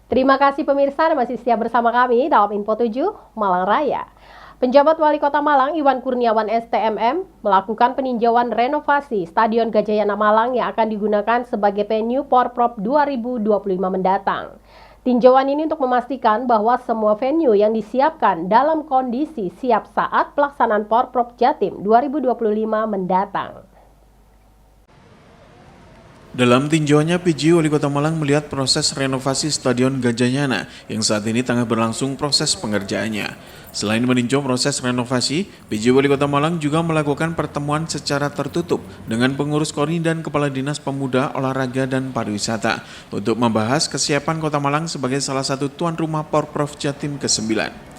Terima kasih pemirsa masih setia bersama kami dalam Info 7 Malang Raya. Penjabat Wali Kota Malang Iwan Kurniawan STMM melakukan peninjauan renovasi Stadion Gajayana Malang yang akan digunakan sebagai venue Porprov 2025 mendatang. Tinjauan ini untuk memastikan bahwa semua venue yang disiapkan dalam kondisi siap saat pelaksanaan Porprov Jatim 2025 mendatang. Dalam tinjauannya, PJ Wali Kota Malang melihat proses renovasi Stadion Gajayana yang saat ini tengah berlangsung proses pengerjaannya. Selain meninjau proses renovasi, PJ Wali Kota Malang juga melakukan pertemuan secara tertutup dengan pengurus KONI dan Kepala Dinas Pemuda, Olahraga, dan Pariwisata untuk membahas kesiapan Kota Malang sebagai salah satu tuan rumah Porprov Jatim ke-9.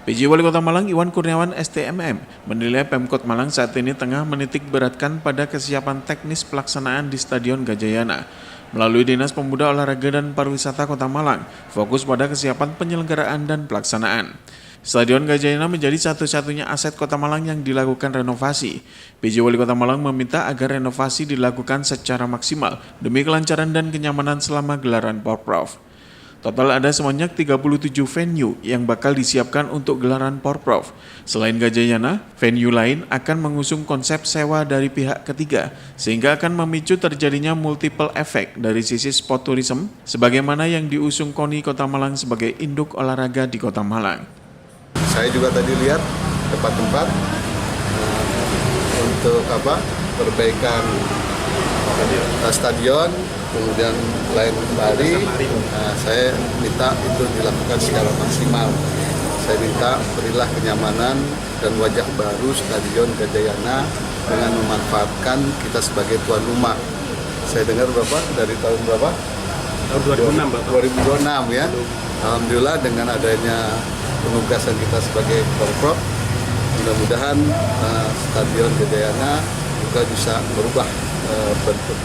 PJ Wali Kota Malang Iwan Kurniawan STMM menilai Pemkot Malang saat ini tengah menitik beratkan pada kesiapan teknis pelaksanaan di Stadion Gajayana. Melalui Dinas Pemuda, Olahraga, dan Pariwisata Kota Malang, fokus pada kesiapan penyelenggaraan dan pelaksanaan. Stadion Gajayana menjadi satu-satunya aset Kota Malang yang dilakukan renovasi. PJ Wali Kota Malang meminta agar renovasi dilakukan secara maksimal demi kelancaran dan kenyamanan selama gelaran Porprov. Total ada sebanyak 37 venue yang bakal disiapkan untuk gelaran Porprov. Selain Gajayana, venue lain akan mengusung konsep sewa dari pihak ketiga, sehingga akan memicu terjadinya multiple effect dari sisi sport tourism, sebagaimana yang diusung KONI Kota Malang sebagai induk olahraga di Kota Malang. Saya juga tadi lihat tempat-tempat untuk perbaikan stadion, kemudian lain kembali. Saya minta itu dilakukan secara maksimal. Saya minta berilah kenyamanan dan wajah baru Stadion Gajayana dengan memanfaatkan kita sebagai tuan rumah. Saya dengar dari tahun berapa? Tahun 2006, Bapak. 2026 ya. Alhamdulillah dengan adanya penugasan kita sebagai Porprov, mudah-mudahan Stadion Gajayana juga bisa berubah bentuk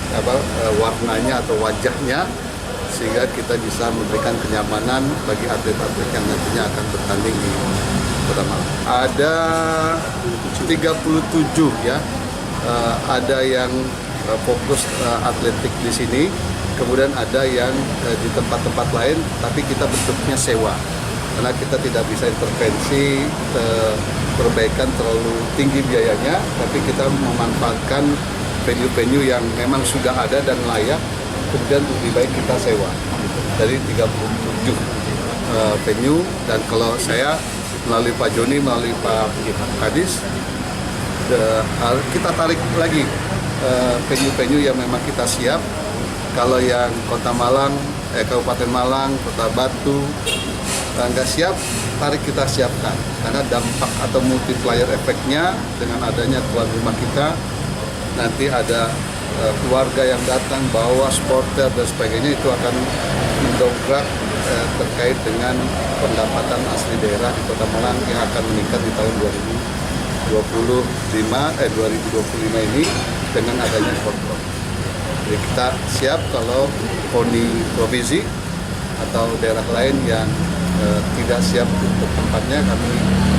warnanya atau wajahnya, sehingga kita bisa memberikan kenyamanan bagi atlet-atlet yang nantinya akan bertanding di Kota Malang. Ada 37 ya, ada yang fokus atletik di sini, kemudian ada yang di tempat-tempat lain, tapi kita bentuknya sewa. Karena kita tidak bisa intervensi perbaikan terlalu tinggi biayanya, tapi kita memanfaatkan venue-venue yang memang sudah ada dan layak, kemudian lebih baik kita sewa. Dari 37 venue, dan kalau saya melalui Pak Joni, melalui Pak Kadis, kita tarik lagi venue-venue yang memang kita siap. Kalau yang Kota Malang, Kabupaten Malang, Kota Batu nggak siap, tarik kita siapkan. Karena dampak atau multiplier efeknya dengan adanya tuan rumah kita, nanti ada keluarga yang datang, bawa supporter dan sebagainya, itu akan mendongkrak terkait dengan pendapatan asli daerah di Kota Malang yang akan meningkat di tahun 2025 ini dengan adanya Porprov. Jadi kita siap kalau KONI provinsi atau daerah lain yang tidak siap untuk tempatnya, kami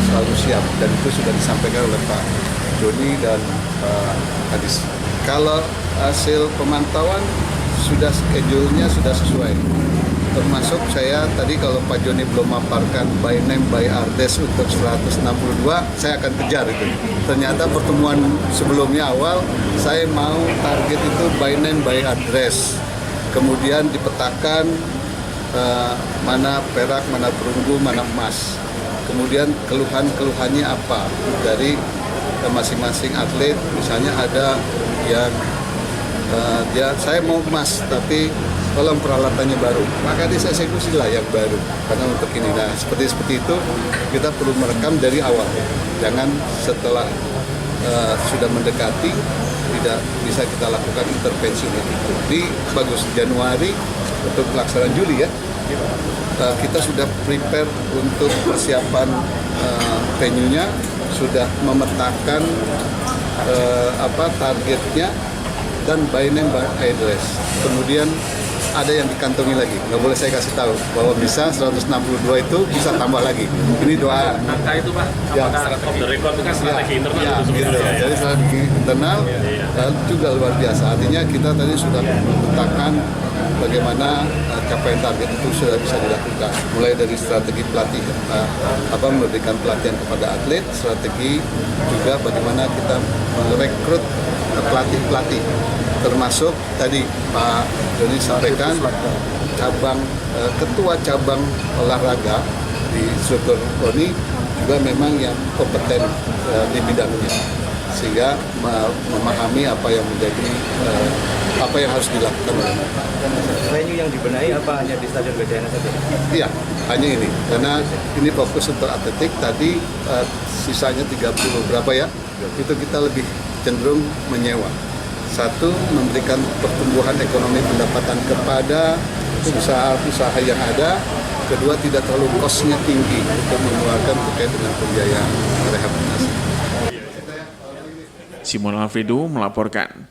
selalu siap, dan itu sudah disampaikan oleh Pak Joni dan Pak Kadis. Kalau hasil pemantauan sudah schedule-nya sudah sesuai. Termasuk saya tadi, kalau Pak Joni belum maparkan by name by address untuk 162, saya akan kejar itu. Ternyata pertemuan sebelumnya awal saya mau target itu by name by address. Kemudian dipetakan mana perak, mana perunggu, mana emas. Kemudian keluhannya apa dari masing-masing atlet. Misalnya ada yang saya mau emas tapi tolong peralatannya baru, maka dieksekusi lah yang baru karena untuk ini. Nah, seperti itu kita perlu merekam dari awal, jangan setelah sudah mendekati tidak bisa kita lakukan intervensi untuk itu. Di bagus Januari untuk pelaksanaan Juli ya, kita sudah prepare untuk persiapan venue-nya, sudah memetakan targetnya dan by name by address. Kemudian ada yang dikantongi lagi. Nggak boleh saya kasih tahu bahwa bisa 162 itu bisa tambah lagi. Ini doa. Angka itu Pak, Ya. apakah off the record itu kan strategi internal Ya, itu gitu. sebenarnya. Jadi strategi internal juga luar biasa. Artinya kita tadi sudah memetakan bagaimana capaian target itu sudah bisa dilakukan. Mulai dari strategi pelatih, memberikan pelatihan kepada atlet, strategi juga bagaimana kita merekrut pelatih-pelatih, termasuk tadi Pak Doni sampaikan ketua cabang olahraga di struktur KONI juga memang yang kompeten di bidangnya, sehingga memahami apa yang menjadi apa yang harus dilakukan. Venue yang dibenahi apa hanya di Stadion Gajayana saja? Iya, hanya ini, karena ini fokus untuk atletik. Tadi sisanya 30 berapa ya, itu kita lebih cenderung menyewa. Satu, memberikan pertumbuhan ekonomi pendapatan kepada usaha-usaha yang ada. Kedua, tidak terlalu cost-nya tinggi untuk mengeluarkan terkait dengan pembiayaan rehabilitasi. Simon Alfredo melaporkan.